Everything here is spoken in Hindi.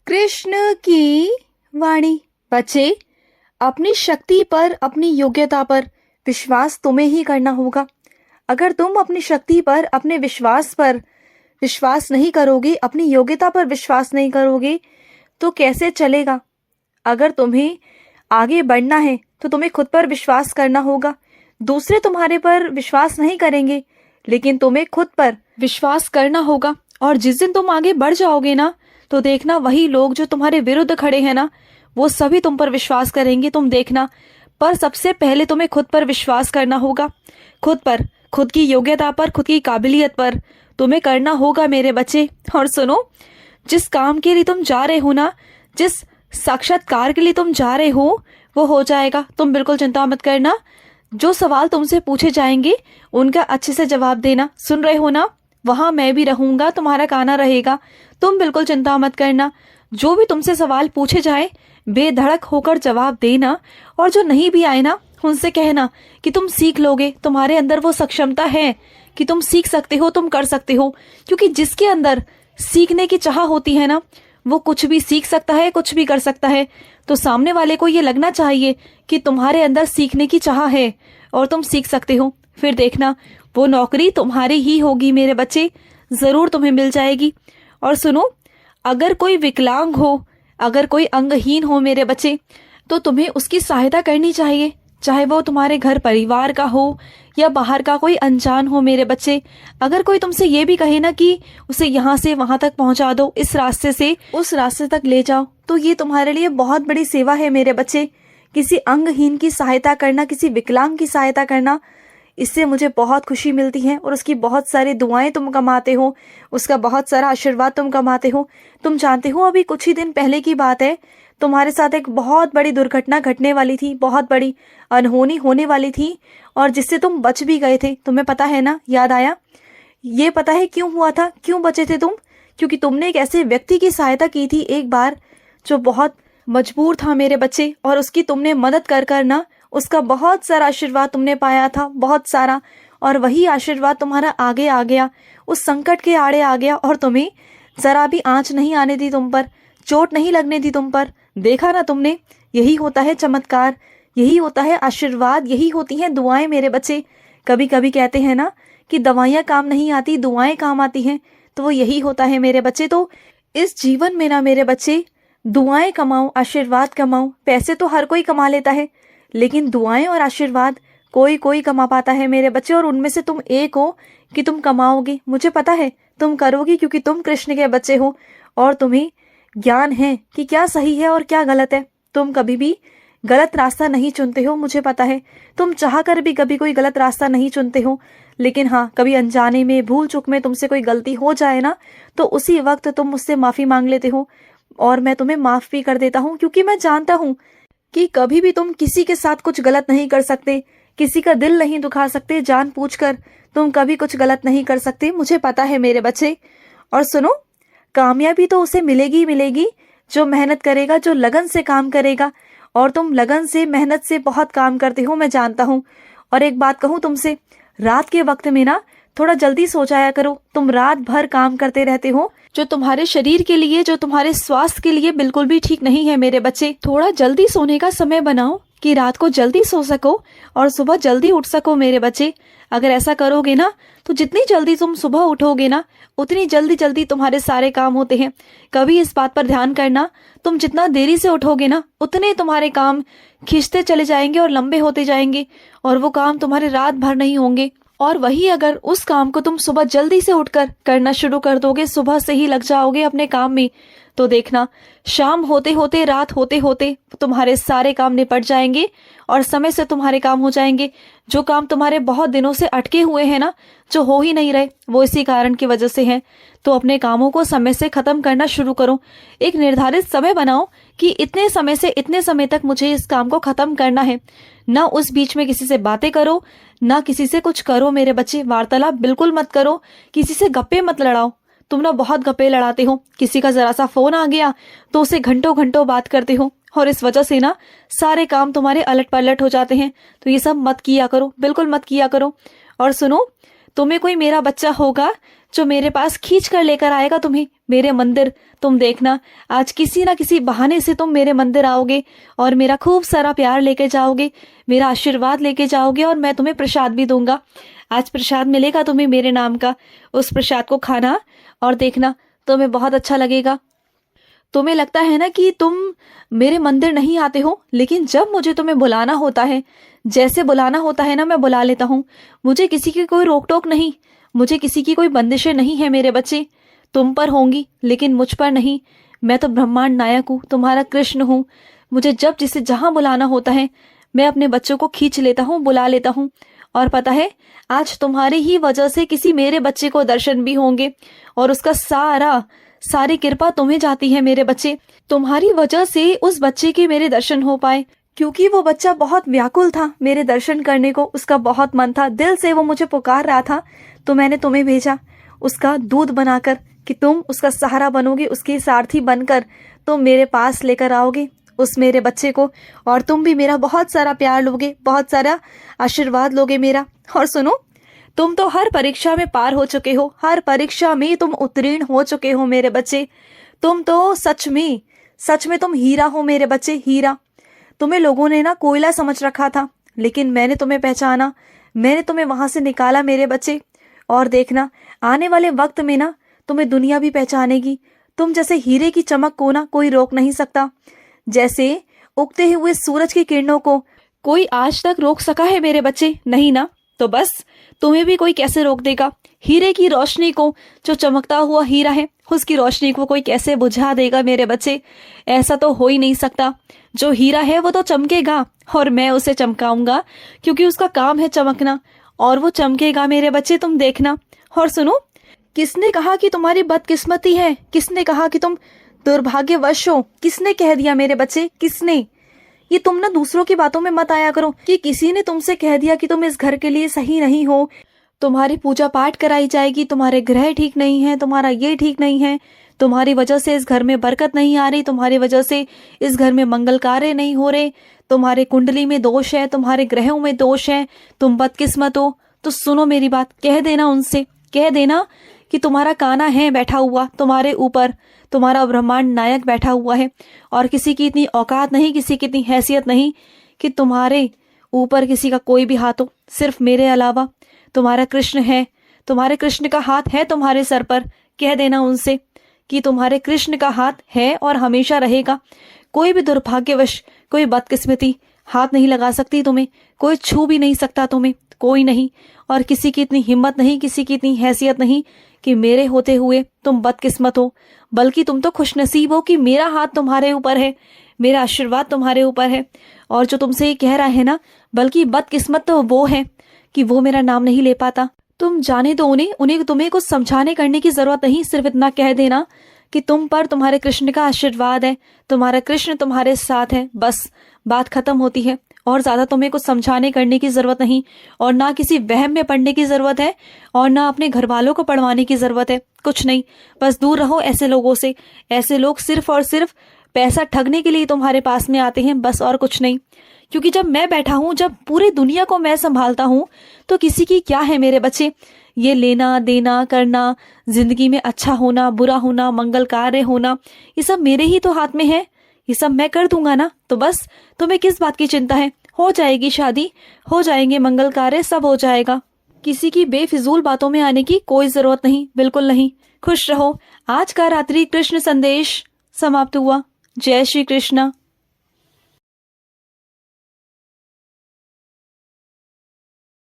कृष्ण की वाणी। बच्चे, अपनी शक्ति पर, अपनी योग्यता पर विश्वास तुम्हें ही करना होगा। अगर तुम अपनी शक्ति पर, अपने विश्वास पर विश्वास नहीं करोगे, अपनी योग्यता पर विश्वास नहीं करोगे, तो कैसे चलेगा। अगर तुम्हें आगे बढ़ना है तो तुम्हें खुद पर विश्वास करना होगा। दूसरे तुम्हारे पर विश्वास नहीं करेंगे, लेकिन तुम्हें खुद पर विश्वास करना होगा। और जिस दिन तुम आगे बढ़ जाओगे ना, तो देखना वही लोग जो तुम्हारे विरुद्ध खड़े हैं ना, वो सभी तुम पर विश्वास करेंगे, तुम देखना। पर सबसे पहले तुम्हें खुद पर विश्वास करना होगा। खुद पर, खुद की योग्यता पर, खुद की काबिलियत पर तुम्हें करना होगा मेरे बच्चे। और सुनो, जिस काम के लिए तुम जा रहे हो ना, जिस साक्षात्कार के लिए तुम जा रहे हो, वो हो जाएगा। तुम बिल्कुल चिंता मत करना। जो सवाल तुमसे पूछे जाएंगे उनका अच्छे से जवाब देना। सुन रहे हो ना, वहां मैं भी रहूंगा, तुम्हारा काना रहेगा। तुम बिल्कुल चिंता मत करना। जो भी तुमसे सवाल पूछे जाए बेधड़क होकर जवाब देना। और जो नहीं भी आए ना, उनसे कहना कि तुम सीख लोगे। तुम्हारे अंदर वो सक्षमता है कि तुम सीख सकते हो, तुम कर सकते हो। क्योंकि जिसके अंदर सीखने की चाह होती है ना, वो कुछ भी सीख सकता है, कुछ भी कर सकता है। तो सामने वाले को ये लगना चाहिए कि तुम्हारे अंदर सीखने की चाह है और तुम सीख सकते हो। फिर देखना, वो नौकरी तुम्हारी ही होगी मेरे बच्चे, जरूर तुम्हें मिल जाएगी। और सुनो, अगर कोई विकलांग हो, अगर कोई अंगहीन हो मेरे बच्चे, तो तुम्हें उसकी सहायता करनी चाहिए। चाहे वो तुम्हारे घर परिवार का हो या बाहर का कोई अनजान हो मेरे बच्चे। अगर कोई तुमसे ये भी कहे ना कि उसे यहाँ से वहां तक पहुंचा दो, इस रास्ते से उस रास्ते तक ले जाओ, तो ये तुम्हारे लिए बहुत बड़ी सेवा है मेरे बच्चे। किसी अंगहीन की सहायता करना, किसी विकलांग की सहायता करना, इससे मुझे बहुत खुशी मिलती है। और उसकी बहुत सारी दुआएं तुम कमाते हो, उसका बहुत सारा आशीर्वाद तुम कमाते हो। तुम जानते हो, अभी कुछ ही दिन पहले की बात है, तुम्हारे साथ एक बहुत बड़ी दुर्घटना घटने वाली थी, बहुत बड़ी अनहोनी होने वाली थी, और जिससे तुम बच भी गए थे। तुम्हें पता है ना, याद आया? ये पता है क्यों हुआ था, क्यों बचे थे तुम? क्योंकि तुमने एक ऐसे व्यक्ति की सहायता की थी एक बार, जो बहुत मजबूर था मेरे बच्चे, और उसकी तुमने मदद कर कर ना, उसका बहुत सारा आशीर्वाद तुमने पाया था, बहुत सारा। और वही आशीर्वाद तुम्हारा आगे आ गया, उस संकट के आड़े आ गया, और तुम्हें जरा भी आंच नहीं आने दी तुम पर, चोट नहीं लगने दी तुम पर। देखा ना तुमने, यही होता है चमत्कार, यही होता है आशीर्वाद, यही होती हैं दुआएं मेरे बच्चे। कभी कभी कहते हैं ना कि दवाइयां काम नहीं आती, दुआएं काम आती हैं, तो वो यही होता है मेरे बच्चे। तो इस जीवन में ना मेरे बच्चे, दुआएं कमाओ, आशीर्वाद कमाओ। पैसे तो हर कोई कमा लेता है, लेकिन दुआएं और आशीर्वाद कोई कोई कमा पाता है मेरे बच्चे। और उनमें से तुम एक हो कि तुम कमाओगे। मुझे पता है तुम करोगी, क्योंकि तुम कृष्ण के बच्चे हो और तुम्हें ज्ञान है कि क्या सही है और क्या गलत है। तुम कभी भी गलत रास्ता नहीं चुनते हो, मुझे पता है। तुम चाह कर भी कभी कोई गलत रास्ता नहीं चुनते हो, लेकिन हाँ, कभी अनजाने में, भूल चूक में तुमसे कोई गलती हो जाए ना, तो उसी वक्त तुम मुझसे माफी मांग लेते हो, और मैं तुम्हें माफ भी कर देता हूँ। क्योंकि मैं जानता हूँ कि कभी भी तुम किसी के साथ कुछ गलत नहीं कर सकते, किसी का दिल नहीं दुखा सकते। जानबूझकर तुम कभी कुछ गलत नहीं कर सकते, मुझे पता है मेरे बच्चे। और सुनो, कामयाबी तो उसे मिलेगी ही मिलेगी जो मेहनत करेगा, जो लगन से काम करेगा। और तुम लगन से, मेहनत से बहुत काम करते हो, मैं जानता हूँ। और एक बात कहूँ तुमसे, रात के वक्त में ना थोड़ा जल्दी सो जाया करो। तुम रात भर काम करते रहते हो, जो तुम्हारे शरीर के लिए, जो तुम्हारे स्वास्थ्य के लिए बिल्कुल भी ठीक नहीं है मेरे बच्चे। थोड़ा जल्दी सोने का समय बनाओ कि रात को जल्दी सो सको और सुबह जल्दी उठ सको मेरे बच्चे। अगर ऐसा करोगे ना, तो जितनी जल्दी तुम सुबह उठोगे ना, उतनी जल्दी जल्दी तुम्हारे सारे काम होते हैं। कभी इस बात पर ध्यान करना, तुम जितना देरी से उठोगे ना, उतने तुम्हारे काम खींचते चले जाएंगे और लंबे होते जाएंगे, और वो काम तुम्हारे रात भर नहीं होंगे। और वही अगर उस काम को तुम सुबह जल्दी से उठकर करना शुरू कर दोगे, सुबह से ही लग जाओगे अपने काम में, तो देखना, शाम होते होते, रात होते होते तुम्हारे सारे काम निपट जाएंगे और समय से तुम्हारे काम हो जाएंगे। जो काम तुम्हारे बहुत दिनों से अटके हुए हैं ना, जो हो ही नहीं रहे, वो इसी कारण की वजह से हैं। तो अपने कामों को समय से खत्म करना शुरू करो। एक निर्धारित समय बनाओ कि इतने समय से इतने समय तक मुझे इस काम को खत्म करना है। ना उस बीच में किसी से बातें करो, ना किसी से कुछ करो मेरे बच्चे। वार्तालाप बिल्कुल मत करो, किसी से गप्पे मत लड़ाओ। तुम ना बहुत गप्पे लड़ाते हो, किसी का जरा सा फोन आ गया तो उसे घंटों घंटों बात करते हो, और इस वजह से ना सारे काम तुम्हारे अलट पलट हो जाते हैं। तो ये सब मत किया करो, बिल्कुल मत किया करो। और सुनो, तुम्हें कोई मेरा बच्चा होगा जो मेरे पास खींच कर लेकर आएगा तुम्हें मेरे मंदिर। तुम देखना, आज किसी ना किसी बहाने से तुम मेरे मंदिर आओगे और मेरा खूब सारा प्यार लेके जाओगे, मेरा आशीर्वाद लेके जाओगे, और मैं तुम्हें प्रसाद भी दूंगा। आज प्रसाद मिलेगा तुम्हें मेरे नाम का। उस प्रसाद को खाना और देखना, तुम्हें बहुत अच्छा लगेगा। तुम्हें लगता है ना कि तुम मेरे मंदिर नहीं आते हो, लेकिन जब मुझे तुम्हें बुलाना होता है, जैसे बुलाना होता है ना, मैं बुला लेता हूँ। मुझे किसी की कोई रोक टोक नहीं, मुझे किसी की कोई बंदिशें नहीं है मेरे बच्चे। तुम पर होंगी लेकिन मुझ पर नहीं। मैं तो ब्रह्मांड नायक हूँ, तुम्हारा कृष्ण हूँ। मुझे जब जिसे जहां बुलाना होता है, मैं अपने बच्चों को खींच लेता हूँ, बुला लेता हूँ। और पता है, आज तुम्हारी ही वजह से किसी मेरे बच्चे को दर्शन भी होंगे, और उसका सारी कृपा तुम्हें जाती है मेरे बच्चे। तुम्हारी वजह से उस बच्चे के मेरे दर्शन हो पाए, क्योंकि वो बच्चा बहुत व्याकुल था मेरे दर्शन करने को। उसका बहुत मन था, दिल से वो मुझे पुकार रहा था। तो मैंने तुम्हें भेजा उसका दूध बनाकर कि तुम उसका सहारा बनोगे, उसके सारथी बनकर तुम मेरे पास लेकर आओगे उस मेरे बच्चे को, और तुम भी मेरा बहुत सारा प्यार लोगे, बहुत सारा आशीर्वाद लोगे मेरा। और सुनो, तुम तो हर परीक्षा में पार हो चुके हो, हर परीक्षा में तुम उत्तीर्ण हो चुके हो मेरे बच्चे। तुम तो सच में तुम हीरा हो मेरे बच्चे, हीरा। तुम्हें लोगों ने ना कोयला समझ रखा था, लेकिन मैंने तुम्हें पहचाना, मैंने तुम्हें वहां से निकाला मेरे बच्चे। और देखना, आने वाले वक्त में ना तुम्हें दुनिया भी पहचानेगी। तुम जैसे हीरे की चमक को ना कोई रोक नहीं सकता। जैसे उगते हुए सूरज की किरणों को कोई आज तक रोक सका है मेरे बच्चे? नहीं ना। तो बस तुम्हें भी कोई कैसे रोक देगा? हीरे की रोशनी को, जो चमकता हुआ हीरा है, उसकी रोशनी को कोई कैसे बुझा देगा मेरे बच्चे? ऐसा तो हो ही नहीं सकता। जो हीरा है वो तो चमकेगा, और मैं उसे चमकाऊंगा, क्योंकि उसका काम है चमकना, और वो चमकेगा मेरे बच्चे, तुम देखना। और सुनो, किसने कहा कि तुम्हारी बदकिस्मती है? किसने कहा कि तुम दुर्भाग्यवश हो? किसने कह दिया मेरे बच्चे? किसने? ये तुम ना दूसरों की बातों में मत आया करो कि किसी ने तुमसे कह दिया कि तुम इस घर के लिए सही नहीं हो, तुम्हारी पूजा पाठ कराई जाएगी, तुम्हारे ग्रह ठीक नहीं है, तुम्हारा ये ठीक नहीं है, तुम्हारी वजह से इस घर में बरकत नहीं आ रही, तुम्हारी वजह से इस घर में मंगल कार्य नहीं हो रहे, तुम्हारे कुंडली में दोष है, तुम्हारे ग्रहों में दोष है, तुम बदकिस्मत हो। तो सुनो मेरी बात, कह देना उनसे, कह देना कि तुम्हारा काना है बैठा हुआ तुम्हारे ऊपर, तुम्हारा ब्रह्मांड नायक बैठा हुआ है, और किसी की इतनी औकात नहीं, किसी की इतनी हैसियत नहीं कि तुम्हारे ऊपर किसी का कोई भी हाथ हो, सिर्फ मेरे अलावा। तुम्हारा कृष्ण है, तुम्हारे कृष्ण का हाथ है तुम्हारे सर पर। कह देना उनसे कि तुम्हारे कृष्ण का हाथ है और हमेशा रहेगा। कोई भी दुर्भाग्यवश, कोई बदकिस्मती हाथ नहीं लगा सकती तुम्हें, कोई छू भी नहीं सकता तुम्हें, कोई नहीं। और किसी की इतनी हिम्मत नहीं, किसी की इतनी हैसियत नहीं कि मेरे होते हुए तुम बदकिस्मत हो, बल्कि तुम तो खुशनसीब हो कि मेरा हाथ तुम्हारे ऊपर है, मेरा आशीर्वाद तुम्हारे ऊपर है। और जो तुमसे ये कह रहा है ना, बल्कि बदकिस्मत तो वो है कि वो मेरा नाम नहीं ले पाता। तुम जाने दो उन्हें तुम्हें कुछ समझाने करने की जरूरत नहीं। सिर्फ इतना कह देना कि तुम पर तुम्हारे कृष्ण का आशीर्वाद है, तुम्हारा कृष्ण तुम्हारे साथ है, बस बात खत्म होती है। और ज्यादा तुम्हें कुछ समझाने करने की जरूरत नहीं, और ना किसी वहम में पड़ने की जरूरत है, और ना अपने घर वालों को पढ़वाने की जरूरत है, कुछ नहीं। बस दूर रहो ऐसे लोगों से। ऐसे लोग सिर्फ और सिर्फ पैसा ठगने के लिए तुम्हारे पास में आते हैं, बस और कुछ नहीं। क्योंकि जब मैं बैठा हूं, जब पूरी दुनिया को मैं संभालता हूं, तो किसी की क्या है मेरे बच्चे? ये लेना देना करना, जिंदगी में अच्छा होना, बुरा होना, मंगल कार्य होना, ये सब मेरे ही तो हाथ में है। ये सब मैं कर दूंगा ना। तो बस तुम्हें किस बात की चिंता है? हो जाएगी शादी, हो जाएंगे मंगल कार्य, सब हो जाएगा। किसी की बेफिजूल बातों में आने की कोई जरूरत नहीं, बिल्कुल नहीं। खुश रहो। आज का रात्रि कृष्ण संदेश समाप्त हुआ। जय श्री कृष्ण।